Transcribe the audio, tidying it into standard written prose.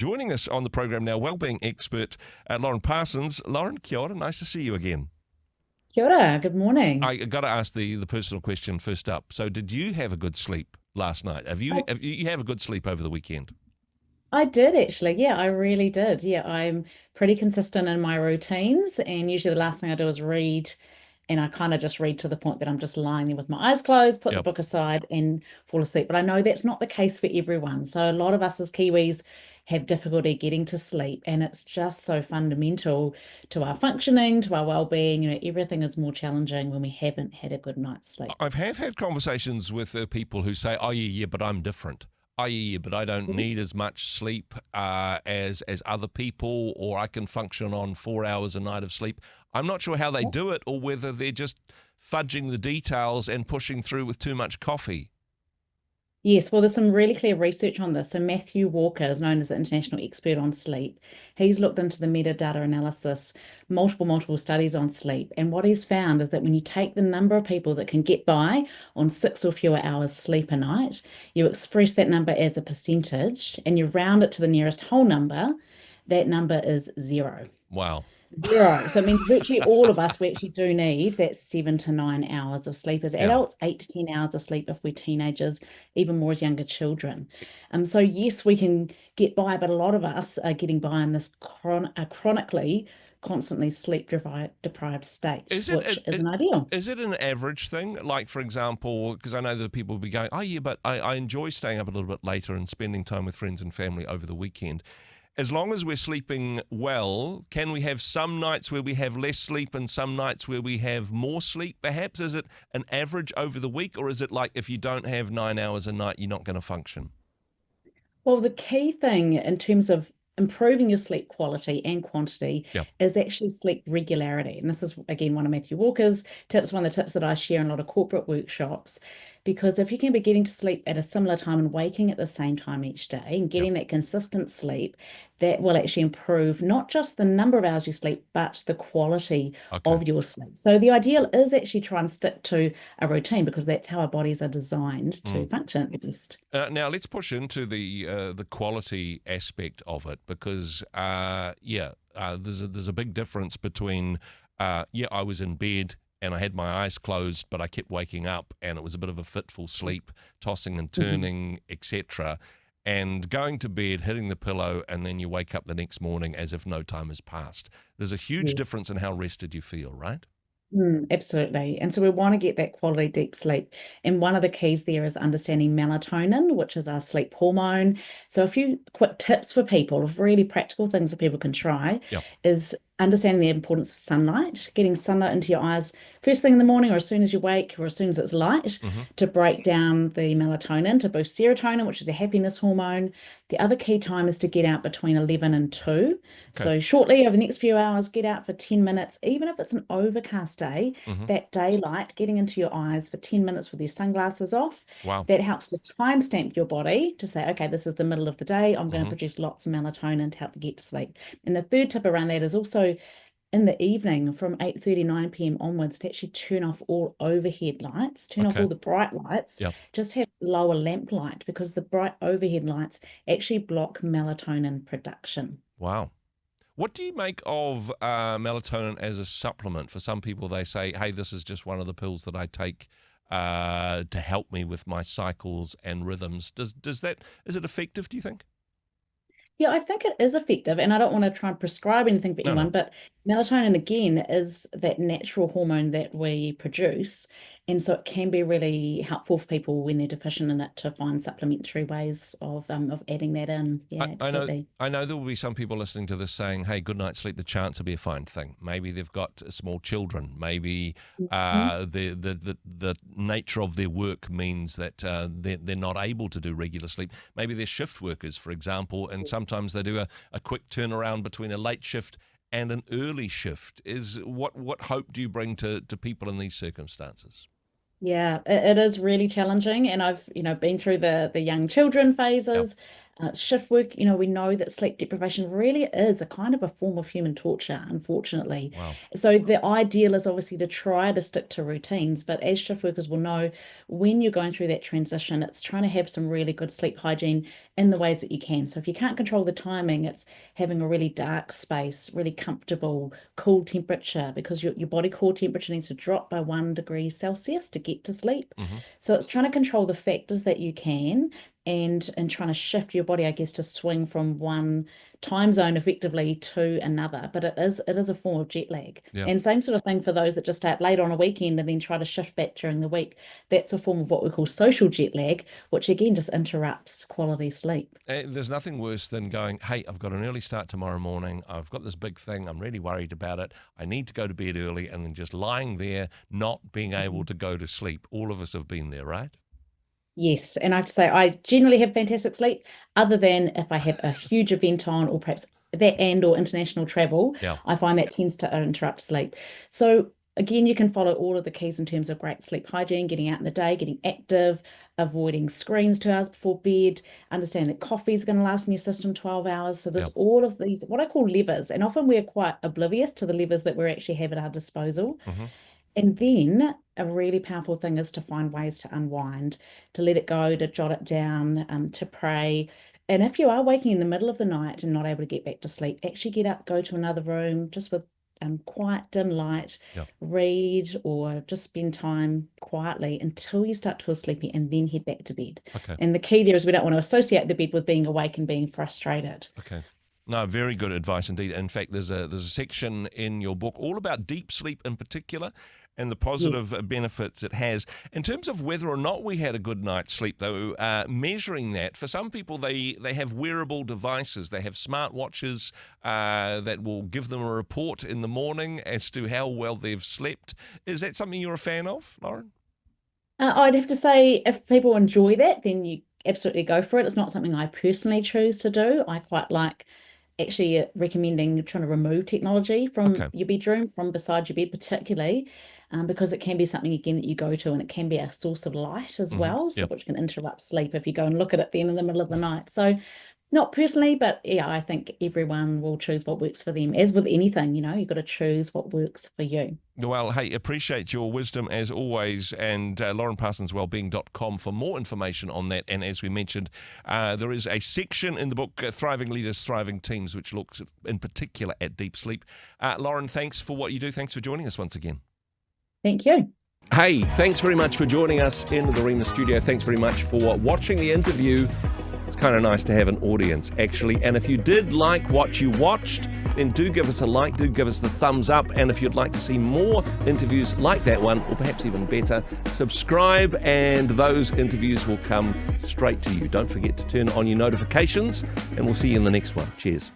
Joining us on the program now, wellbeing expert Lauren Parsons. Lauren, kia ora, nice to see you again. Kia ora, good morning. I got to ask the personal question first up. So, did you have a good sleep last night? Have you have a good sleep over the weekend? I did actually. Yeah, I really did. Yeah, I'm pretty consistent in my routines, and usually the last thing I do is read, and I kind of just read to the point that I'm just lying there with my eyes closed, put the Yep. book aside, and fall asleep. But I know that's not the case for everyone. So a lot of us as Kiwis have difficulty getting to sleep, and it's just so fundamental to our functioning, to our well-being. Everything is more challenging when we haven't had a good night's sleep. Have had conversations with people who say, "Oh yeah, but I'm different. Oh yeah, but I don't need as much sleep as other people, or I can function on 4 hours a night of sleep." I'm not sure how they do it, or whether they're just fudging the details and pushing through with too much coffee. Yes, well, there's some really clear research on this. So Matthew Walker is known as the international expert on sleep. He's looked into the metadata analysis, multiple studies on sleep. And what he's found is that when you take the number of people that can get by on 6 or fewer hours sleep a night, you express that number as a percentage and you round it to the nearest whole number, that number is zero. Wow. Zero. So it means virtually all of us, we actually do need that 7 to 9 hours of sleep as Yeah. adults, 8 to 10 hours of sleep if we're teenagers, even more as younger children. So yes, we can get by, but a lot of us are getting by in this chronically, constantly sleep deprived state, Is it, which isn't ideal. is it an average thing? Like, for example, because I know that people will be going, "Oh yeah, but I enjoy staying up a little bit later and spending time with friends and family over the weekend." As long as we're sleeping well, can we have some nights where we have less sleep and some nights where we have more sleep, perhaps? Is it an average over the week, or is it like if you don't have 9 hours a night, you're not going to function? Well, the key thing in terms of improving your sleep quality and quantity Yeah. is actually sleep regularity. And this is, again, one of Matthew Walker's tips, one of the tips that I share in a lot of corporate workshops. Because if you can be getting to sleep at a similar time and waking at the same time each day and Yeah. getting that consistent sleep, that will actually improve not just the number of hours you sleep, but the quality Okay. of your sleep. So the ideal is actually try and stick to a routine because that's how our bodies are designed to Mm. function at the best. Now let's push into the quality aspect of it, because there's a big difference between I was in bed and I had my eyes closed, but I kept waking up and it was a bit of a fitful sleep, tossing and Mhm. turning, etc. And going to bed, hitting the pillow, and then you wake up the next morning as if no time has passed. There's a huge Yes. difference in how rested you feel, right? Absolutely. And so we want to get that quality deep sleep. And one of the keys there is understanding melatonin, which is our sleep hormone. So a few quick tips for people, of really practical things that people can try, Yeah. is understanding the importance of sunlight, getting sunlight into your eyes first thing in the morning or as soon as you wake or as soon as it's light Hmm. to break down the melatonin, to boost serotonin, which is a happiness hormone. The other key time is to get out between 11 and 2. Okay. So shortly over the next few hours, get out for 10 minutes, even if it's an overcast day, Hmm. that daylight getting into your eyes for 10 minutes with your sunglasses off, Wow. that helps to timestamp your body to say, okay, this is the middle of the day. I'm going to Hmm. produce lots of melatonin to help you get to sleep. And the third tip around that is also in the evening from 8:30, 9 p.m. onwards to actually turn off all overhead lights, turn off Okay. all the bright lights, Yeah. just have lower lamp light because the bright overhead lights actually block melatonin production. Wow. What do you make of melatonin as a supplement? For some people, they say, "Hey, this is just one of the pills that I take to help me with my cycles and rhythms." Does that is it effective? Do you think? Yeah, I think it is effective, and I don't want to try and prescribe anything for No, anyone, no. but melatonin again is that natural hormone that we produce, and so it can be really helpful for people when they're deficient in it to find supplementary ways of adding that in. I, Yeah, I know. absolutely. I know there will be some people listening to this saying, "Hey, good night's sleep. The chance will be a fine thing." Maybe they've got small children. Maybe Mhm. the nature of their work means that they're not able to do regular sleep. Maybe they're shift workers, for example, and sometimes they do a quick turnaround between a late shift and an early shift. Is what hope do you bring to people in these circumstances? Yeah, it is really challenging, and I've been through the young children Yeah. phases, Shift work, we know that sleep deprivation really is a kind of a form of human torture, unfortunately. Wow. So the ideal is obviously to try to stick to routines, but as shift workers will know, when you're going through that transition, it's trying to have some really good sleep hygiene in the ways that you can. So if you can't control the timing, it's having a really dark space, really comfortable, cool temperature, because your body core temperature needs to drop by 1 degree Celsius to get to sleep. Mm-hmm. So it's trying to control the factors that you can and trying to shift your body, I guess, to swing from one time zone effectively to another. But it is a form of jet lag. Yeah. And same sort of thing for those that just stay up late on a weekend and then try to shift back during the week. That's a form of what we call social jet lag, which again just interrupts quality sleep. There's nothing worse than going, hey, I've got an early start tomorrow morning. I've got this big thing. I'm really worried about it. I need to go to bed early, and then just lying there, not being able to go to sleep. All of us have been there, right? Yes, and I have to say I generally have fantastic sleep, other than if I have a huge event on, or perhaps that or international travel. Yeah. I find that tends to interrupt sleep. So again, you can follow all of the keys in terms of great sleep hygiene, getting out in the day, getting active, avoiding screens 2 hours before bed, understanding that coffee is going to last in your system 12 hours. So there's Yep. all of these, what I call levers, and often we're quite oblivious to the levers that we actually have at our disposal. Mm-hmm. And then a really powerful thing is to find ways to unwind, to let it go, to jot it down, to pray. And if you are waking in the middle of the night and not able to get back to sleep, actually get up, go to another room, just with quiet, dim light, Yep. read, or just spend time quietly until you start to feel sleepy, and then head back to bed. Okay. And the key there is we don't want to associate the bed with being awake and being frustrated. Okay. No, very good advice indeed. In fact, there's a section in your book all about deep sleep in particular and the positive benefits it has. In terms of whether or not we had a good night's sleep, though, measuring that, for some people, they have wearable devices. They have smartwatches that will give them a report in the morning as to how well they've slept. Is that something you're a fan of, Lauren? I'd have to say if people enjoy that, then you absolutely go for it. It's not something I personally choose to do. I quite like actually recommending trying to remove technology from Okay. your bedroom, from beside your bed particularly, because it can be something again that you go to, and it can be a source of light as Mm-hmm. well, so Yep. which can interrupt sleep if you go and look at it then in the middle of the night. So not personally, but yeah, I think everyone will choose what works for them. As with anything, you've got to choose what works for you. Well, hey, appreciate your wisdom as always, and laurenparsonswellbeing.com for more information on that. And as we mentioned, there is a section in the book, Thriving Leaders, Thriving Teams, which looks in particular at deep sleep. Lauren, thanks for what you do. Thanks for joining us once again. Thank you. Hey, thanks very much for joining us in the Rhema studio. Thanks very much for watching the interview. It's kind of nice to have an audience, actually. And if you did like what you watched, then do give us a like, do give us the thumbs up. And if you'd like to see more interviews like that one, or perhaps even better, subscribe and those interviews will come straight to you. Don't forget to turn on your notifications, and we'll see you in the next one. Cheers.